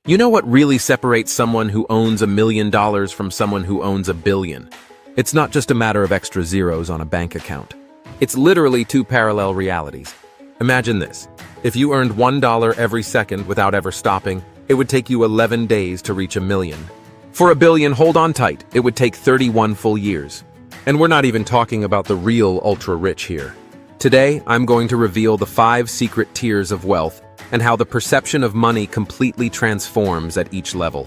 You know what really separates someone who owns $1 million from someone who owns a billion? It's not just a matter of extra zeros on a bank account. It's literally two parallel realities. Imagine this. If you earned $1 every second without ever stopping, it would take you 11 days to reach $1 million. For $1 billion, hold on tight, it would take 31 full years. And we're not even talking about the real ultra-rich here. Today, I'm going to reveal the 5 secret tiers of wealth and how the perception of money completely transforms at each level.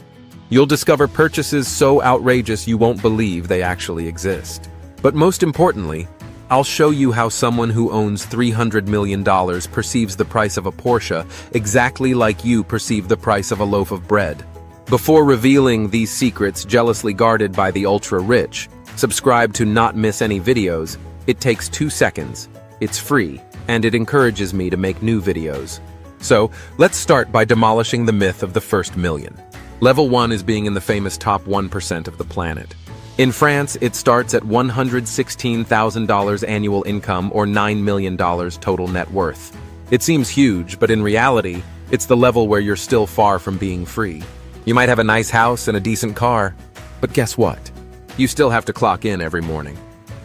You'll discover purchases so outrageous you won't believe they actually exist. But most importantly, I'll show you how someone who owns $300 million perceives the price of a Porsche exactly like you perceive the price of a loaf of bread. Before revealing these secrets jealously guarded by the ultra-rich, subscribe to not miss any videos. It takes 2 seconds, it's free, and it encourages me to make new videos. So, let's start by demolishing the myth of the first million. Level 1 is being in the famous top 1% of the planet. In France, it starts at $116,000 annual income or $9 million total net worth. It seems huge, but in reality, it's the level where you're still far from being free. You might have a nice house and a decent car, but guess what? You still have to clock in every morning.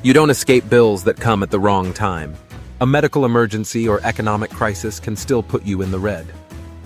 You don't escape bills that come at the wrong time. A medical emergency or economic crisis can still put you in the red.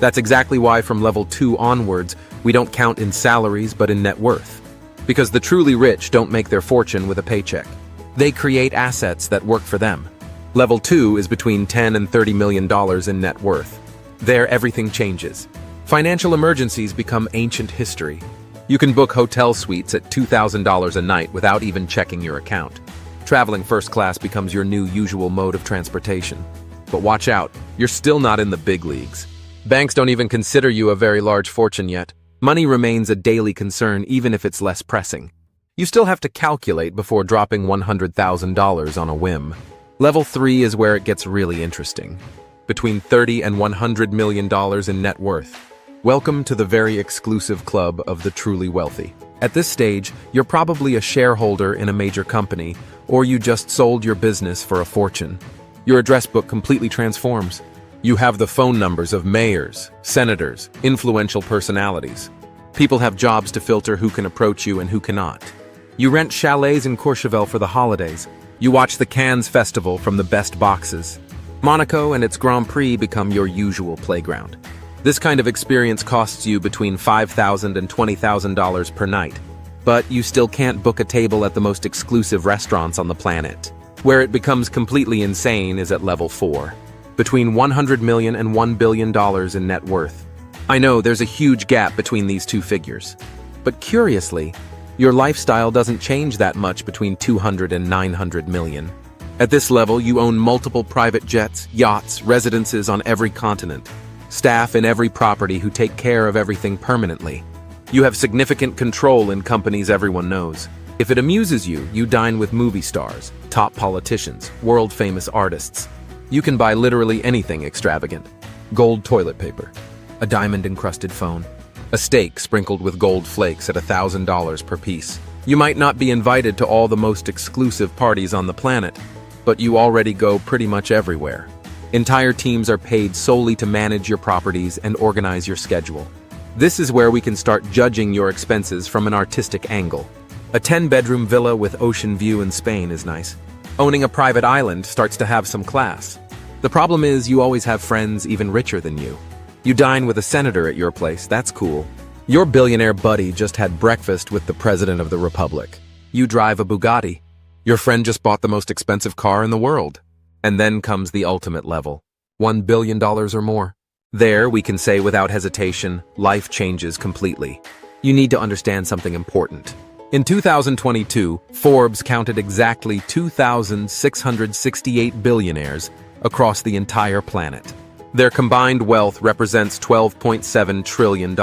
That's exactly why from level 2 onwards, we don't count in salaries but in net worth. Because the truly rich don't make their fortune with a paycheck. They create assets that work for them. Level 2 is between $10 and $30 million in net worth. There, everything changes. Financial emergencies become ancient history. You can book hotel suites at $2,000 a night without even checking your account. Traveling first class becomes your new usual mode of transportation. But watch out, you're still not in the big leagues. Banks don't even consider you a very large fortune yet. Money remains a daily concern even if it's less pressing. You still have to calculate before dropping $100,000 on a whim. Level 3 is where it gets really interesting. Between $30 and $100 million in net worth. Welcome to the very exclusive club of the truly wealthy. At this stage, you're probably a shareholder in a major company, or you just sold your business for a fortune. Your address book completely transforms. You have the phone numbers of mayors, senators, influential personalities. People have jobs to filter who can approach you and who cannot. You rent chalets in Courchevel for the holidays. You watch the Cannes Festival from the best boxes. Monaco and its Grand Prix become your usual playground. This kind of experience costs you between $5,000 and $20,000 per night. But you still can't book a table at the most exclusive restaurants on the planet. Where it becomes completely insane is at level 4. Between $100 million and $1 billion in net worth. I know there's a huge gap between these two figures. But curiously, your lifestyle doesn't change that much between 200 and 900 million. At this level, you own multiple private jets, yachts, residences on every continent. Staff in every property who take care of everything permanently. You have significant control in companies everyone knows. If it amuses you, you dine with movie stars, top politicians, world-famous artists. You can buy literally anything extravagant. Gold toilet paper, a diamond-encrusted phone, a steak sprinkled with gold flakes at $1,000 per piece. You might not be invited to all the most exclusive parties on the planet, but you already go pretty much everywhere. Entire teams are paid solely to manage your properties and organize your schedule. This is where we can start judging your expenses from an artistic angle. A 10-bedroom villa with ocean view in Spain is nice. Owning a private island starts to have some class. The problem is you always have friends even richer than you. You dine with a senator at your place, that's cool. Your billionaire buddy just had breakfast with the President of the Republic. You drive a Bugatti. Your friend just bought the most expensive car in the world. And then comes the ultimate level, $1 billion or more. There, we can say without hesitation, life changes completely. You need to understand something important. In 2022, Forbes counted exactly 2,668 billionaires across the entire planet. Their combined wealth represents $12.7 trillion.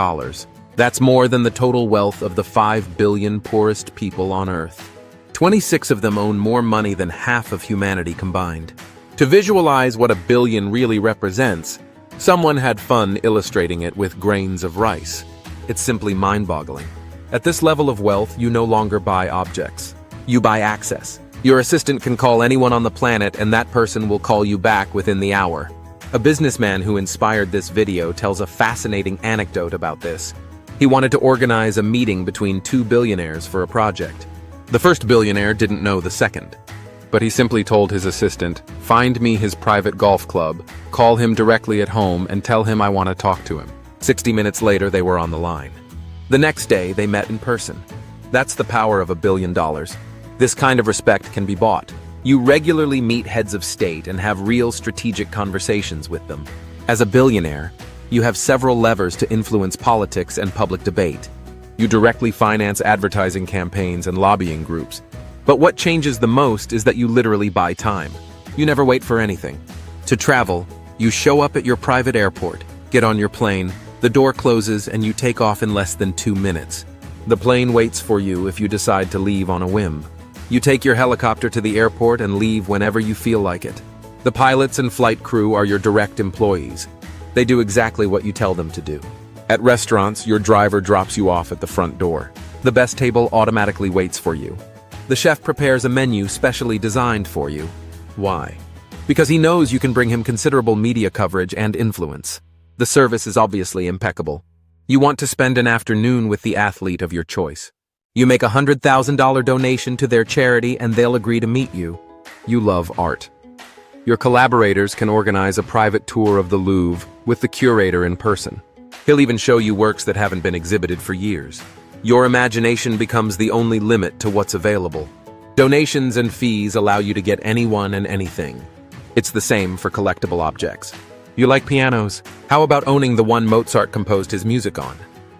That's more than the total wealth of the 5 billion poorest people on Earth. 26 of them own more money than half of humanity combined. To visualize what a billion really represents, someone had fun illustrating it with grains of rice. It's simply mind-boggling. At this level of wealth, you no longer buy objects. You buy access. Your assistant can call anyone on the planet and that person will call you back within the hour. A businessman who inspired this video tells a fascinating anecdote about this. He wanted to organize a meeting between two billionaires for a project. The first billionaire didn't know the second, but he simply told his assistant, "Find me his private golf club, call him directly at home, and tell him I want to talk to him." 60 minutes later, they were on the line. The next day, they met in person. That's the power of $1 billion. This kind of respect can be bought. You regularly meet heads of state and have real strategic conversations with them. As a billionaire, you have several levers to influence politics and public debate. You directly finance advertising campaigns and lobbying groups. But what changes the most is that you literally buy time. You never wait for anything. To travel, you show up at your private airport, get on your plane, the door closes, and you take off in less than 2 minutes. The plane waits for you if you decide to leave on a whim. You take your helicopter to the airport and leave whenever you feel like it. The pilots and flight crew are your direct employees. They do exactly what you tell them to do. At restaurants, your driver drops you off at the front door. The best table automatically waits for you. The chef prepares a menu specially designed for you. Why? Because he knows you can bring him considerable media coverage and influence. The service is obviously impeccable. You want to spend an afternoon with the athlete of your choice. You make a $100,000 donation to their charity and they'll agree to meet you. You love art. Your collaborators can organize a private tour of the Louvre with the curator in person. He'll even show you works that haven't been exhibited for years. Your imagination becomes the only limit to what's available. Donations and fees allow you to get anyone and anything. It's the same for collectible objects. You like pianos? How about owning the one Mozart composed his music on?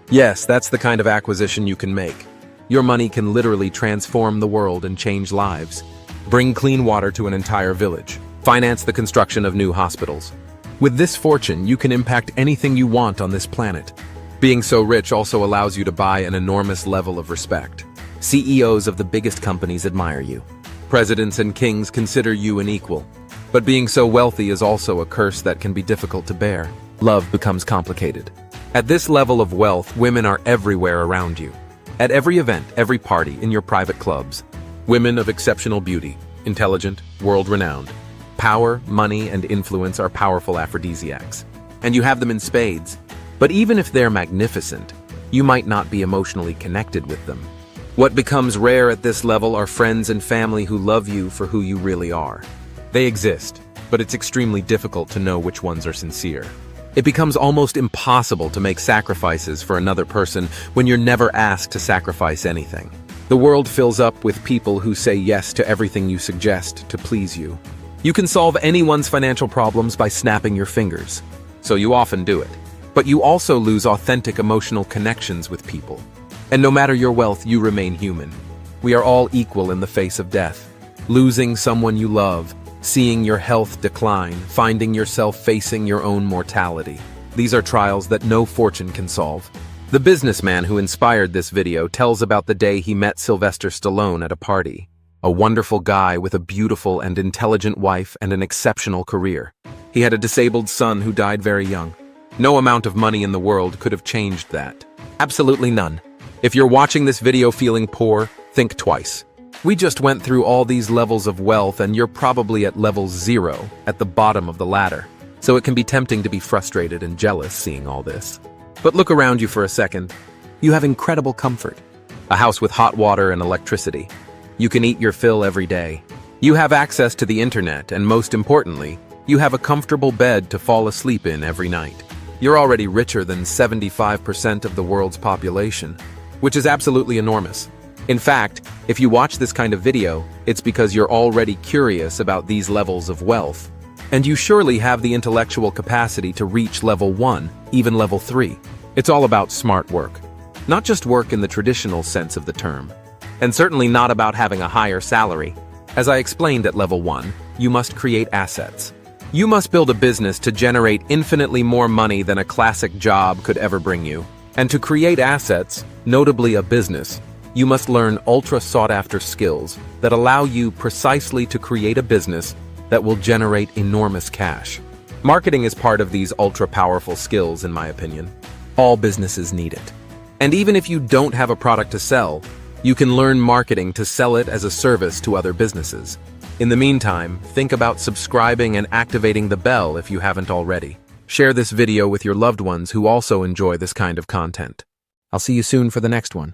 Yes, that's the kind of acquisition you can make. Your money can literally transform the world and change lives. Bring clean water to an entire village. Finance the construction of new hospitals. With this fortune, you can impact anything you want on this planet. Being so rich also allows you to buy an enormous level of respect. CEOs of the biggest companies admire you. Presidents and kings consider you an equal. But being so wealthy is also a curse that can be difficult to bear. Love becomes complicated. At this level of wealth, women are everywhere around you. At every event, every party, in your private clubs. Women of exceptional beauty, intelligent, world-renowned. Power, money, and influence are powerful aphrodisiacs. And you have them in spades. But even if they're magnificent, you might not be emotionally connected with them. What becomes rare at this level are friends and family who love you for who you really are. They exist, but it's extremely difficult to know which ones are sincere. It becomes almost impossible to make sacrifices for another person when you're never asked to sacrifice anything. The world fills up with people who say yes to everything you suggest to please you. You can solve anyone's financial problems by snapping your fingers, so you often do it. But you also lose authentic emotional connections with people. And no matter your wealth, you remain human. We are all equal in the face of death. Losing someone you love, seeing your health decline, finding yourself facing your own mortality. These are trials that no fortune can solve. The businessman who inspired this video tells about the day he met Sylvester Stallone at a party. A wonderful guy with a beautiful and intelligent wife and an exceptional career. He had a disabled son who died very young. No amount of money in the world could have changed that. Absolutely none. If you're watching this video feeling poor, think twice. We just went through all these levels of wealth and you're probably at level 0, at the bottom of the ladder. So it can be tempting to be frustrated and jealous seeing all this. But look around you for a second. You have incredible comfort. A house with hot water and electricity. You can eat your fill every day. You have access to the internet, and most importantly, you have a comfortable bed to fall asleep in every night. You're already richer than 75% of the world's population, which is absolutely enormous. In fact, if you watch this kind of video, it's because you're already curious about these levels of wealth. And you surely have the intellectual capacity to reach level 1, even level 3. It's all about smart work. Not just work in the traditional sense of the term. And certainly not about having a higher salary. As I explained at level 1, you must create assets. You must build a business to generate infinitely more money than a classic job could ever bring you. And to create assets, notably a business, you must learn ultra-sought-after skills that allow you precisely to create a business that will generate enormous cash. Marketing is part of these ultra-powerful skills, in my opinion. All businesses need it. And even if you don't have a product to sell, you can learn marketing to sell it as a service to other businesses. In the meantime, think about subscribing and activating the bell if you haven't already. Share this video with your loved ones who also enjoy this kind of content. I'll see you soon for the next one.